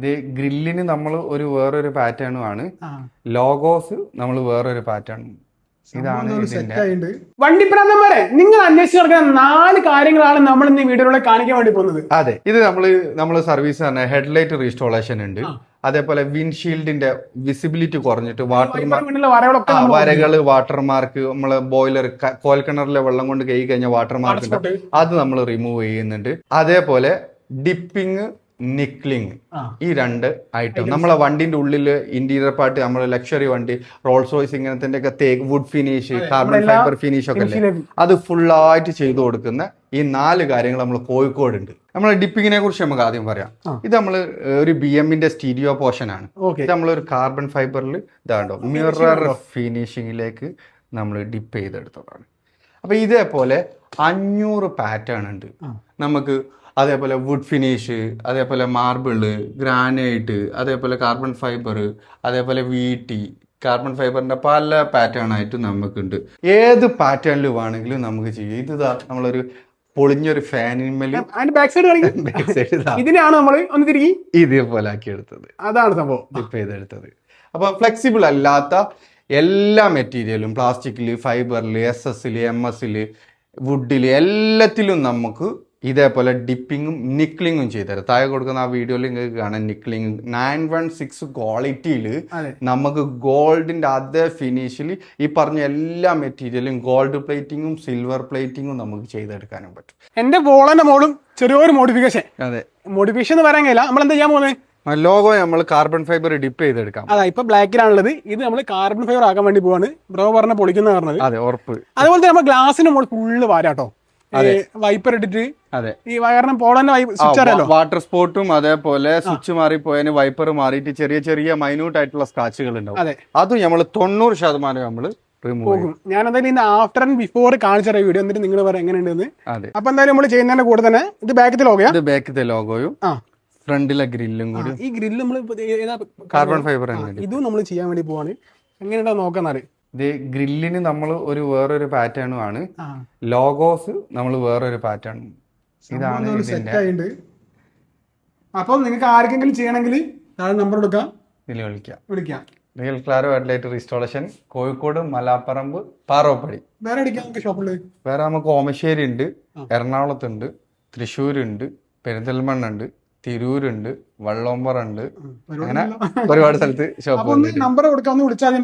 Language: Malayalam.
ഇത് ഗ്രില്ലിന് നമ്മൾ ഒരു വേറൊരു പാറ്റേണുമാണ്, ലോഗോസ് നമ്മൾ വേറൊരു പാറ്റേൺ. ഇതാണ് ഇതിന്റെ വണ്ടിപ്രാന്തന്മാരെ നിങ്ങൾ അന്വേഷിച്ച് നടക്കുന്ന 4 കാര്യങ്ങളാണ് നമ്മൾ ഇന്ന് വീഡിയോയിലൂടെ കാണിക്കാൻ വേണ്ടി പോകുന്നത്. അതെ, ഇത് നമ്മൾ സർവീസ് തന്നെ ഹെഡ്ലൈറ്റ് റീസ്റ്റോളേഷൻ ഉണ്ട്, അതേപോലെ വിൻഷീൽഡിന്റെ വിസിബിലിറ്റി കുറഞ്ഞിട്ട് വരകള് വാട്ടർമാർക്ക്, നമ്മള് ബോയിലർ കോൽക്കിണറിലെ വെള്ളം കൊണ്ട് കഴുകി കഴിഞ്ഞ വാട്ടർമാർക്ക് അത് നമ്മൾ റിമൂവ് ചെയ്യുന്നുണ്ട്. അതേപോലെ ഡിപ്പിങ്, നിക്ലിങ്, ഈ 2 ഐറ്റം നമ്മളെ വണ്ടിന്റെ ഉള്ളില് ഇന്റീരിയർ പാർട്ട്, നമ്മളെ ലക്ഷറി വണ്ടി റോൾസ് റോയ്സ് ഇങ്ങനത്തെ ഒക്കെ തേക്ക് would finish, carbon fibre finish ഒക്കെ അല്ലേ, അത് ഫുള്ളായിട്ട് ചെയ്തു കൊടുക്കുന്ന ഈ 4 കാര്യങ്ങൾ നമ്മൾ കോഴിക്കോട് ഉണ്ട്. നമ്മളെ ഡിപ്പിങ്ങിനെ കുറിച്ച് നമുക്ക് ആദ്യം പറയാം. ഇത് നമ്മൾ ഒരു BMന്റെ സ്റ്റീരിയോ പോർഷൻ ആണ്. ഇത് നമ്മളൊരു കാർബൺ ഫൈബറിൽ ഇതാണ്ടോ മിറർ ഫിനിഷിങ്ങിലേക്ക് നമ്മൾ ഡിപ്പ് ചെയ്തെടുത്തതാണ്. അപ്പൊ ഇതേപോലെ 500 പാറ്റേൺ ഉണ്ട് നമുക്ക്. അതേപോലെ വുഡ് ഫിനിഷ്, അതേപോലെ മാർബിള്, ഗ്രാനൈറ്റ്, അതേപോലെ കാർബൺ ഫൈബർ, അതേപോലെ വീട്ടി, കാർബൺ ഫൈബറിന്റെ പല പാറ്റേൺ ആയിട്ട് നമുക്കുണ്ട്. ഏത് പാറ്റേണിൽ വേണമെങ്കിലും നമുക്ക് ചെയ്യാം. ഇത് നമ്മളൊരു പൊളിഞ്ഞൊരു ഫാനിന്മേൽ ഇതിനാണ് നമ്മൾ ഒന്ന് തിരികെ ഇതേപോലെ ആക്കി എടുത്തത്. അതാണ് സംഭവം, ഡിപ്പ് ചെയ്തെടുത്തത്. അപ്പൊ ഫ്ലെക്സിബിൾ അല്ലാത്ത എല്ലാ മെറ്റീരിയലും, പ്ലാസ്റ്റിക്കില്, ഫൈബറില്, SS, MS, വുഡില്, എല്ലാത്തിലും നമുക്ക് ഇതേപോലെ ഡിപ്പിങ്ങും നിക്ലിങ്ങും ചെയ്തുതരാം. താഴെ കൊടുക്കുന്ന ആ വീഡിയോയിൽ നിങ്ങൾക്ക് കാണാം. നിക്ലിങ് 916 ക്വാളിറ്റിയിൽ നമുക്ക് ഗോൾഡിന്റെ അതേ ഫിനിഷിൽ ഈ പറഞ്ഞ എല്ലാ മെറ്റീരിയലും ഗോൾഡ് പ്ലേറ്റിങ്ങും സിൽവർ പ്ലേറ്റിങ്ങും നമുക്ക് ചെയ്തെടുക്കാനും പറ്റും. എന്റെ വോളന്റെ മോളും ചെറിയൊരു മോഡിഫിക്കേഷൻ. അതെ, മോഡിഫിക്കേഷൻ എന്ന് പറയാൻ കഴിയില്ല. നമ്മൾ എന്താ ചെയ്യാൻ പോകുന്നത്, ലോഗോ നമ്മൾ കാർബൺ ഫൈബർ ഡിപ്പ് ചെയ്തെടുക്കാം. അതാ ഇപ്പൊ ബ്ലാക്കിലാണുള്ളത്. ഇത് നമ്മൾ കാർബൺ ഫൈബർ ആക്കാൻ വേണ്ടി പോവാണ്. ബ്രോ പറഞ്ഞ പൊളിക്കുന്ന പറഞ്ഞത്. അതെ, ഉറപ്പ്. അതുപോലെ തന്നെ നമ്മൾ ഗ്ലാസിന് നമ്മൾ ഫുള്ള് വാരാട്ടോ. വൈപ്പർ ഇട്ടിട്ട് ഈ കാരണം പോളന്റെ സ്വിച്ച് അറിയാലോ, വാട്ടർ സ്പോട്ടും അതേപോലെ സ്വിച്ച് മാറിപ്പോയതിന് വൈപ്പർ മാറിയിട്ട് ചെറിയ ചെറിയ മൈന്യൂട്ട് ആയിട്ടുള്ള സ്ക്രാച്ചുകൾ ഉണ്ടാവും. അത് നമ്മൾ 90% നമ്മൾ പോകും. ഞാൻ എന്തായാലും ഇതിന്റെ ആഫ്റ്റർ ആൻഡ് ബിഫോർ കാണിച്ച വീഡിയോ എന്നിട്ട് നിങ്ങൾ പറയാം എങ്ങനെയുണ്ടെന്ന്. അപ്പൊ എന്തായാലും നമ്മൾ ചെയ്യുന്നതിന്റെ കൂടെ തന്നെ ഇത് ബാക്കത്തെ ലോഗോയാ, ഇത് ബാക്കത്തെ ലോഗോയും ഫ്രണ്ടിലെ ഗ്രില്ലും കൂടി. ഈ ഗ്രില്ല് നമ്മൾ കാർബൺ ഫൈബർ ഇതും നമ്മൾ ചെയ്യാൻ വേണ്ടി പോവാണ്. എങ്ങനെയുണ്ടോ നോക്കാന്നാല്. ഇത് ഗ്രില്ലിന് നമ്മൾ ഒരു വേറൊരു പാറ്റേണുമാണ്, ലോഗോസ് നമ്മൾ വേറൊരു പാറ്റേൺ. ഇതാണ് ഇതിന്റെ. അപ്പൊ നിങ്ങൾക്ക് ആർക്കെങ്കിലും ചെയ്യണമെങ്കിൽ നമ്പർ എടുക്കാം, ഇതിൽ വിളിക്കാം. Real Claro headlight restoration, Kozhikode, Malaparamba, Paroppadi. വേറെ അടിക്കാം ഷോപ്പില്. വേറെ നമുക്ക് ഓമശ്ശേരി ഉണ്ട്, എറണാകുളത്തുണ്ട്, തൃശ്ശൂരുണ്ട്, പെരിന്തൽമണ്ണ ഉണ്ട്, തിരൂരുണ്ട്, വള്ളോമ്പറുണ്ട്, അങ്ങനെ ഒരുപാട് സ്ഥലത്ത് ഷോപ്പ്. നമ്പർ കൊടുക്കാം, വിളിച്ചാൽ